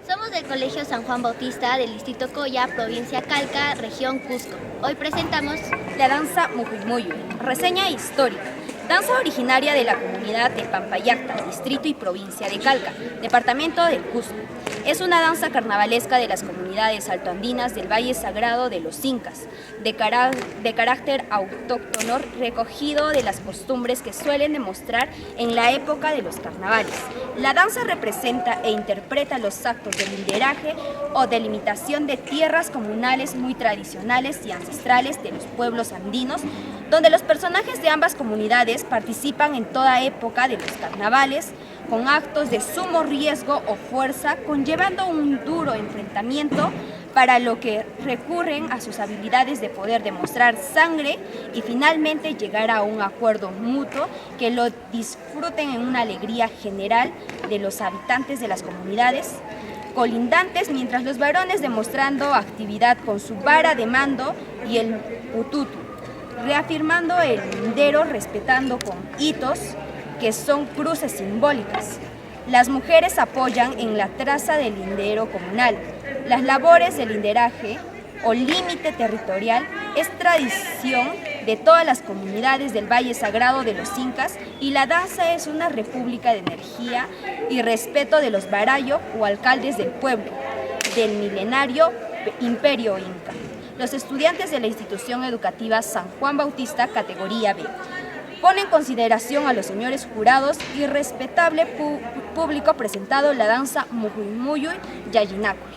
Somos del Colegio San Juan Bautista del Distrito Coya, provincia Calca, región Cusco. Hoy presentamos la danza Mujimuyuy, reseña histórica. Danza originaria de la comunidad de Pampayacta, distrito y provincia de Calca, departamento del Cusco. Es una danza carnavalesca de las comunidades altoandinas del Valle Sagrado de los Incas, de carácter autóctono recogido de las costumbres que suelen demostrar en la época de los carnavales. La danza representa e interpreta los actos de linderaje o delimitación de tierras comunales muy tradicionales y ancestrales de los pueblos andinos, donde los personajes de ambas comunidades participan en toda época de los carnavales con actos de sumo riesgo o fuerza, conllevando un duro enfrentamiento para lo que recurren a sus habilidades de poder demostrar sangre y finalmente llegar a un acuerdo mutuo que lo disfruten en una alegría general de los habitantes de las comunidades colindantes, mientras los varones demostrando actividad con su vara de mando y el ututu, reafirmando el lindero respetando con hitos que son cruces simbólicas. Las mujeres apoyan en la traza del lindero comunal. Las labores de linderaje o límite territorial es tradición de todas las comunidades del Valle Sagrado de los Incas y la danza es una república de energía y respeto de los Barayo o alcaldes del pueblo, del milenario Imperio Inca. Los estudiantes de la institución educativa San Juan Bautista, categoría B, pone en consideración a los señores jurados y respetable público presentado la danza Mujimuyuy Yayinacuy.